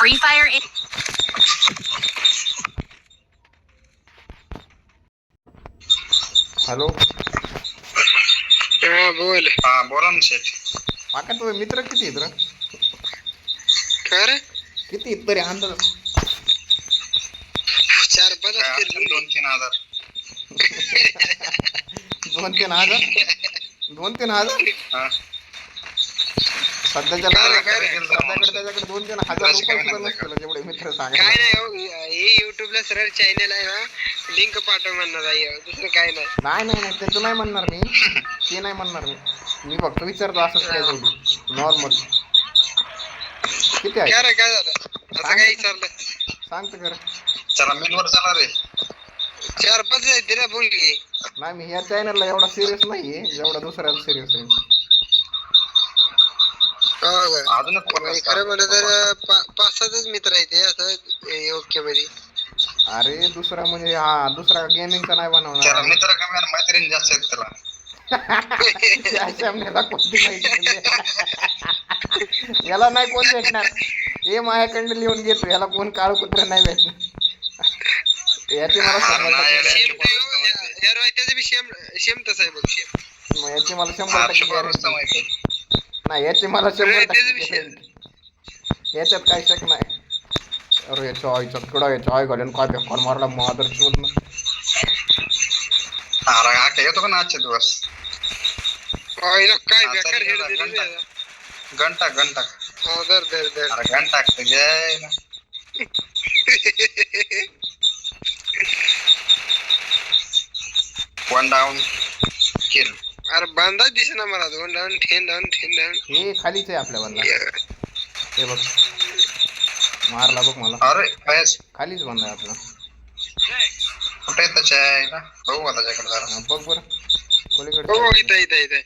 Free Fire. Hello. हा बोल. हा बोला ना शेठ. काका तुझे मित्र किती आहेत रे? काय रे? किती आहेत तरी अंदाज? 4-5 असतील. 2-3 हजार. 2-3 हजार? 2-3 हजार? हा. सध्याच्या सध्याकडे त्याच्याकडे 2-3 हजार रुपये सुद्धा नसतील जेवढे मित्र काय सांगायला. नाही हो, हे युट्यूबला सरळ चॅनल आहे ना, लिंक पाठव म्हणणार आहे, दुसरं काय नाही. नाही त्याचं नाही म्हणणार मी, ते नाही म्हणणार मी फक्त विचारतो असंच काय तेवढी नॉर्मल. किती आहे? काय रे, काय झालं असं काय विचारलं? सांगतो खरं. चला मिलवर चला रे. 4-5 आहे तिला बोल की. नाही मी ह्या चॅनलला एवढा सिरियस नाहीये जेवढा दुसऱ्याला सिरियस आहे. अजून खरं म्हणलं तर 5-7च मित्र आहेत ते असं ओके मध्ये. अरे दुसरा म्हणजे हा दुसरा गेमिंगचा नाही त्याला बनवणार. मित्र कमी आणि मैत्रीण जास्त आहेत त्याला. कोणती माहिती याला नाही कोण भेटणार. हे माझ्याकडनं लिहून घेतो, याला कोण काळ कुत्र नाही भेटणार. याची मला 100% याची मला 100% गॅरंटी नाही. याची मला 100% याच्यात काही शक नाही. अरे याच्या आईचा कडा याच्या आई घालून काय बेकार मारला मादर शोध. अरे आके येतो का ना आजचे दिवस? काय घंटा अरे घंटा जय ना. वन डाऊन किल. अरे बांधा दिसे ना मला. 2 डाऊन 10 डाऊन. हे खालीच आहे आपल्या बंदा. हे बघ मारला बघ मला. अरे खालीच बंदा आहे आपला. कुठे त्याच्या आहे ना बघू मला त्याच्याकडे जरा. बघ बरं पलीकडे. इथं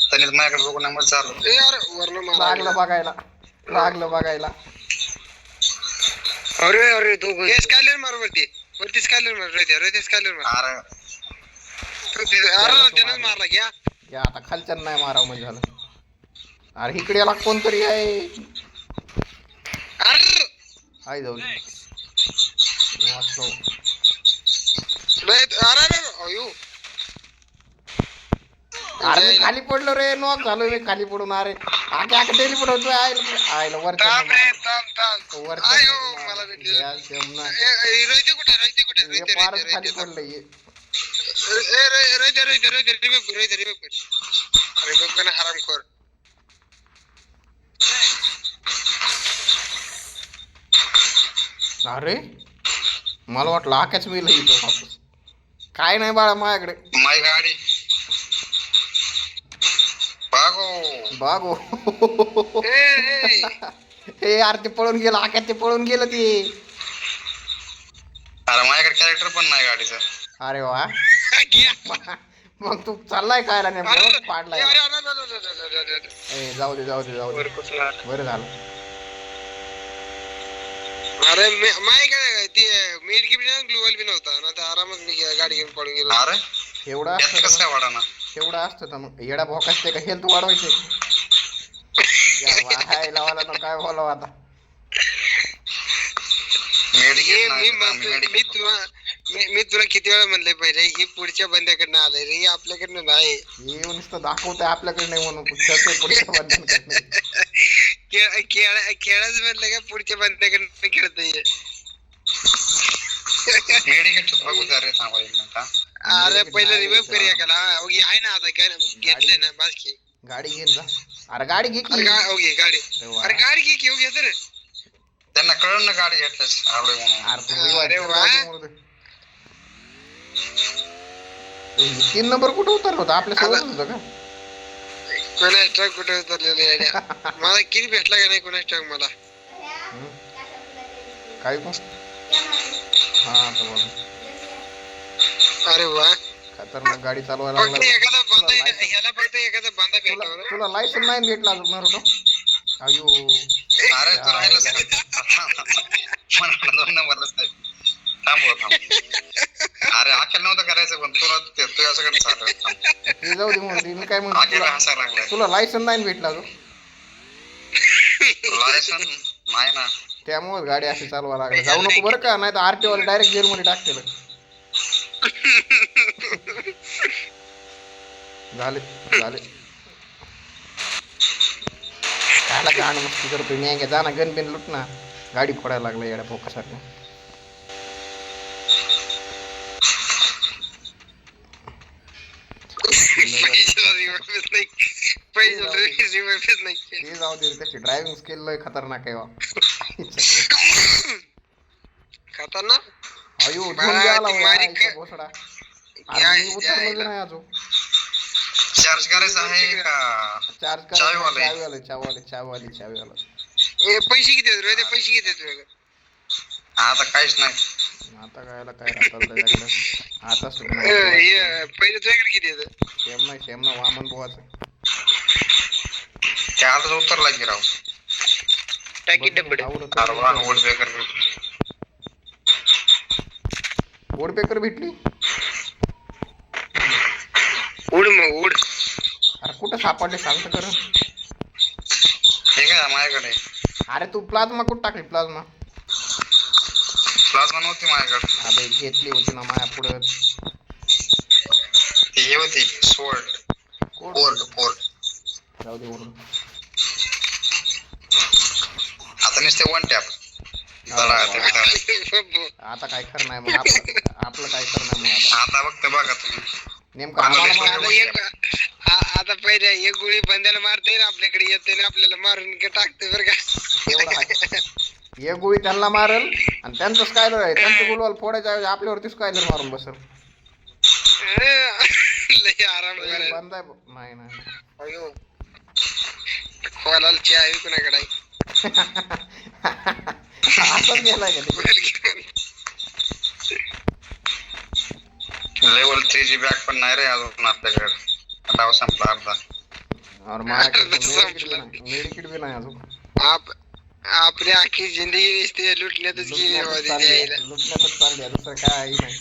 त्याने माझ्याकडे बघू नंबर चालू. लागलं बघायला. अरे दोघं स्कायलर मार वरती स्कायलर मार. रोहित स्कायलर मार. अरे त्यानंच मारला घ्या. आता खालच्या नाही मारावं म्हणजे झालं. अरे इकडे याला कोणतरी आहे. हाय जाऊ अरे मी खाली पडलो रे. नॉक झालो मी खाली पडून. अरे आके डेली पडवतोय आयला वरच्या खाली पडलंय. हरामखोर. अरे मला वाटलं आकाच वेळ येतो वापस. काय नाही बाळा माझ्याकडे. माय गाडी बागो हे यार ते पळून गेलं. आक्या ते पळून गेलं ते. अरे माझ्याकडे कॅरेक्टर पण नाही गाडीचं. अरे वा. मग तू चाललाय काय नेमकं पाडलाय. जाऊ दे बरं झालं. अरे माय काय ते मेड की ग्लोबल बी नव्हता ना, तर आरामात मी गाडी घेऊन पळून गेलो. अरे एवढा कसं काय वाढा ना. एवढा असतं तर मग येडा भोकासते का हेल्थ वाढवायचे. लावायला ना काय बोलावं आता. मी तुला किती वेळा म्हणलंय पहिले, ही पुढच्या बंद्याकडनं आलंय रे, आपल्याकडनं नाही. हे नुसतं दाखवतंय आपल्याकडे नाही म्हणून पुढच्या बंद्याकडे. खेळाच म्हणलं का पुढच्या बंद्याकडनं खेळतोय. अरे पहिले रिवाइव करूया का. आहे ना आता घेतले ना बाकी. गाडी घेऊन जा. अरे गाडी घे की. गाडी. अरे गाडी घे की घेत रे. त्यांना कळलं ना गाडी घेतल्यास. अरे वा. 3 नंबर कुठं उतरला होता आपल्या सोबत होतं का? कोणा स्टॉक कुठे उतरलेले. मला किती भेटला का नाही कोणा स्टॉक मला. काय कोण हा बोल. अरे वा. खतरनाक गाडी चालवायला लागला. तुला लायसन नाही भेटला अजून नरुटो. अयो अरे तो राहिलाच नाही. 2 नंबरलाच नाही. थांब. अरे अखेर नव्हतं करायचं पण तू याच्याकडे चालू. जाऊ दे म्हणून मी काय म्हणतो तुला लायसन नाही भेटला अजून. लायसन नाही ना. त्यामुळे गाडी अशी चालवा लागली. जाऊ नको बरं का, नाही तर आरटीओ वाले डायरेक्ट जेलमध्ये टाकतील. झाले झाले कायला गाण मस्ती करतोय मी. जा ना गण बिन लुट ना. गाडी फोडायला लागला येड्या पोकासारखं. ते जाऊ दे, त्याची ड्रायव्हिंग स्किल लय खतरनाक आहे. खतरनाक अयो घोसडा. उतरलो नाही अजून. चार्ज करायचं आहे का? चार्ज कर. चावीवाले. पैसे किती आहेत रे? ते पैसे किती आहेत? आता काहीच नाही. आता कायला काय राहतं त्याच्याकडे. आता पहिले तुझ्याकडे किती येतं? शेमना वामन बुवाचं. ते आताच उतरला की राव. टाकी डब्बडे वोडपेकर भेटली. उड मग उड. अरे कुठं सापडले सांगतो कर. ठीक आहे माझ्याकडे. अरे तू प्लाझ्मा कुठं टाकली? प्लाझ्मा नव्हती माझ्याकडे. अबे घेतली होती ना माझ्या पुढं. हे होती पोर्ट. जाऊ दे वरून. आता नुसते वन टॅप. आता काय खरं नाही मग आपलं काय खरं नाही मग. आता फक्त बघा तुम्ही नेमकं आता पहिले एक गोळी बंद्याला मारते ना, आपल्याकडे येते ना, आपल्याला मारून टाकते बरं का. एवढं आहे. एक गोळी त्यांना मारल आणि त्यांचं स्कायलर आहे. त्यांचं गुलवाल फोडायच्या आपल्यावरती स्कायलर मारून बसल. लय आराम बंद आहे. नाही खोलाल चहा आहे कुणाकडे आहे. असंच गेलाय का लेवल 3G बॅग पण नाही रे अजून आपल्याकडे. डाव संपला अर्धा. मेडिकिट बी नाही अजून. आपली आखी जिंदगी लुटण्यातच गेली. लुटण्यातच चालली. दुसरं काही नाही.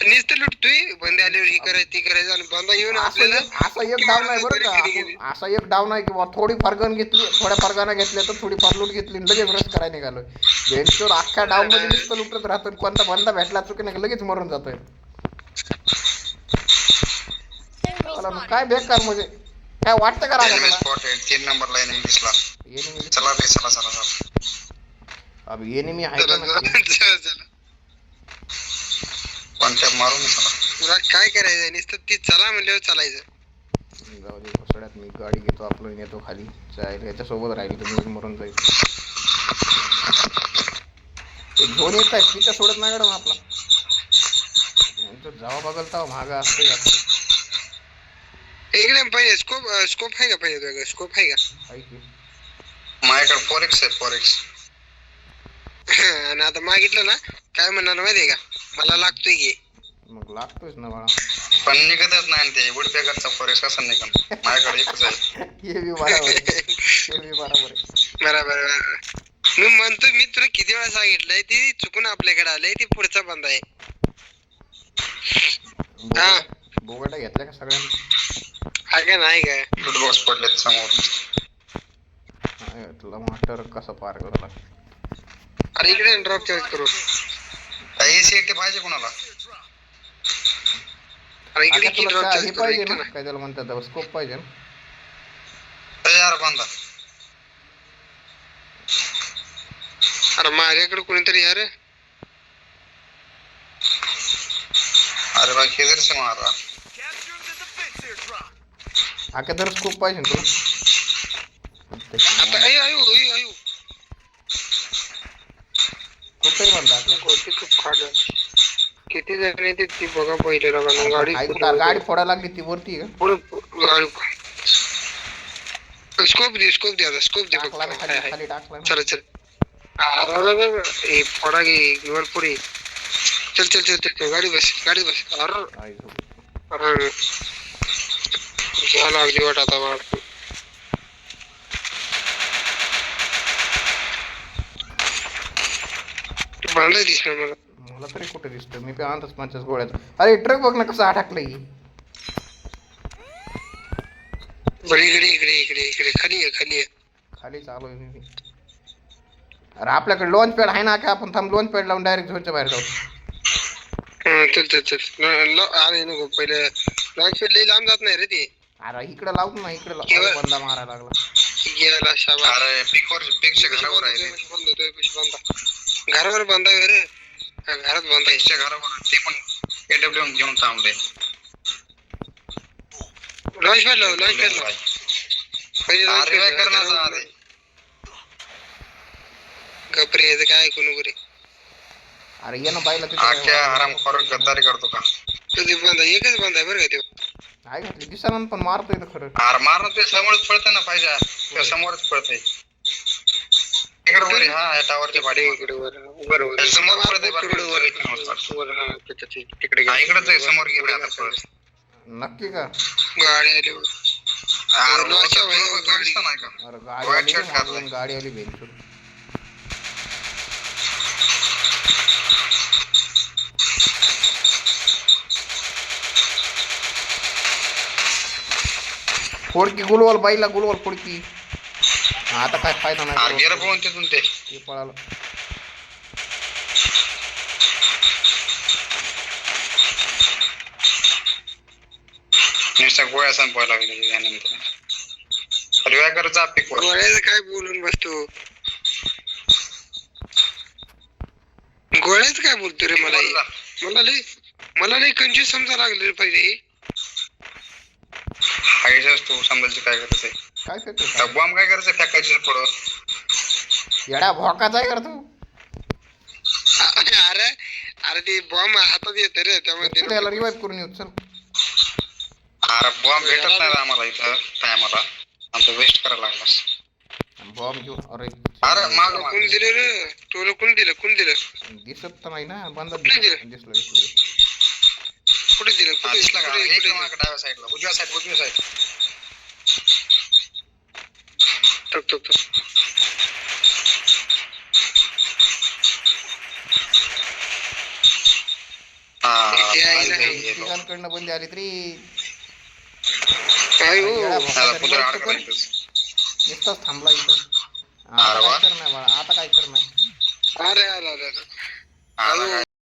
नुसतं लुटतोय. बंद आल्यावर ही करायचं ती करायचं आणि बंद येऊन आपल्याला असा एक डाव नाही बरं का. असा एक डाव नाही किंवा थोडीफार गण घेतली, थोड्या फार गणा घेतल्या तर थोडीफार लूट घेतली लगेच रस करायला निघालोय. बेंचवर अख्ख्या डाव मध्ये नुसतं लुटत राहतो. कोणता बंदा भेटला चुकीने लगेच मरून जातोय. काय बेकार म्हणजे काय वाटतं का रागा तुला? 3 नंबरला एनिमी दिसला. चला रे चला. अबे एनिमी आहे का कोणत्या मारून चला. तुला काय करायचं? नुसतं ती चला म्हणल्यावर चालायचं. जाऊ दे घोसड्यात. मी गाडी घेतो आपलं नेतो खाली. याच्यासोबत राहील तुम्ही मरून जाईल. ते घेऊन येत आहे तिच्या सोडत नाही मॅडम आपला. जावा बघलता महागा असते. एकदम पहिले स्कोप आहे का? पहिले स्कोप आहे का? माझ्याकडे फोरेक्स आहे. फोरेक्स आणि आता मागितलं ना काय म्हणणार माहितीये का? मला लागतोय की. मग लागतोयच ना बाळा. पण निघतच नाही ते. वुडपेकरचा फोरेक्स कसा निघन? माझ्याकडे एकच आहे. हे बी बरोबर आहे. बरोबर. मी म्हणतो मी तुला किती वेळा सांगितलंय ती चुकून आपल्याकडे आलंय. ती पुढचा बंद आहे. बोगटा घेतल्या का सगळ्यांनी? काय नाही काय लूट बॉक्स पडलेत समोर. तुला मास्टर कसा पार करला? अरे इकडे ड्रॉप चार्ज करू. AC पाहिजे कोणाला? अरे इकडे की ड्रॉप चार्ज पाहिजे ना. काय त्याला म्हणतात स्कोप पाहिजे ना. तयार बंदा. अरे माझ्याकडे कोणीतरी यार. अरे भाई किधर से मार रहा? आके तर स्कोप पाहिजे तुला. आता आयु कुठे बंदा? किती जण येते ती बघा पहिले. गाडी फोडायला लागली ती वरती का? स्कोप दे स्कोप दे. खाली टाकला. चल अरे फोडा गे वर पुढे. चल गाडी बस. अरे झाला अगदी वाट आता वाट. बांधलाय दिसणार मला तरी कुठे दिसतं. मी पण आणतच 50 गोळ्यात. अरे ट्रक बघ ना कसं अडकलंय. बरं इकडे इकडे इकडे इकडे खाली आहे खाली आहे. खाली चालू आहे मी. अरे आपल्याकडे लॉन्च पॅड आहे ना का? आपण थांब लॉन्च पॅड लावून डायरेक्ट झोनच्या बाहेर जाऊ. चल चल चल अरे नको पहिले लॉन्च पॅड लई लांब जात नाही रे ते. अरे इकडे लावतो ना इकडे बंदा मारायला लागला. गेला शाबास. अरे पेक्षा घरावर आहे ते. बंद होतोय बंदा घरावर बंदा आहे रे. घरात बंदा आहे. पेक्षा घरावर ते पण AWM घेऊन थांबले. लॉन्च पॅड लाव लॉन्च पॅड लाव. पहिले लॉन्च अरे काय पॅड करणार अरे गपरे याचं काय ऐकू नको रे. अरे ये ना बाईला आख्या हरामखोर गद्दारी करतो का? तुझी बंद आहे एकच बंद आहे बरं का तो. आहे घातली दिसाना पण मारतोय तर खरं. अरे मारणं ते समोरच पळतं ना पाहिजे ते समोरच पळतंय. इकडे वर हा या टावरच्या पाठी इकडे वर बरोबर समोर पळतंय तिकडे वर बरं. वर हा तिकडे हा इकडेच आहे समोर गेले आता पळत. नक्की का? गाडी आली. अरे दिसतं नाही का? अरे गाडी White आली shirt रे, घातलाय. मागून गाडी आली भेटून. फोडकी गुलवल बाईला गुलवल फोडकी. आता काय फायदा अरे नाही. गेलं पळून तिथून ते. ते पळालं. नुसत्या गोळ्या संपवायला लागले यानंतर. रिवायकर जा पिकवर. गोळ्याचं काय बोलून बसतो. गोळ्याच काय बोलतो रे मला मला लई कंजूस समजा लागले रे पहिले. हायच तू समजायचं काय करायचंय. काय करतो बॉम्ब काय करायचं फेकायचं पुढं. येडा भोकाचा आहे कर तू. अरे अरे ते बॉम्ब हातात येते रे त्यामुळे त्याला रिवाइव करून येऊ चल. अरे बॉम्ब भेटत नाही रे आम्हाला इथं टायमाला. आमचं वेस्ट करायला लागलास. बॉम्ब घेऊ. अरे अरे माग कोण दिलं रे टोल कोण दिलं दिसत तर नाही ना. बंद कुठे दिलं? दिसलं कुठे दिलं दिसला का? कुठे एक मागं डाव्या साईडला उजव्या साईड. टक तिघांकडनं बंदी आली तरी काय हो येडा भोकाचा पुढे revive तर कर. अडकलायचं. नुसतंच थांबला इथं. आता अरे वा. काय करणार बाळा आता काय करणार. अरे अरे अरे आला काय?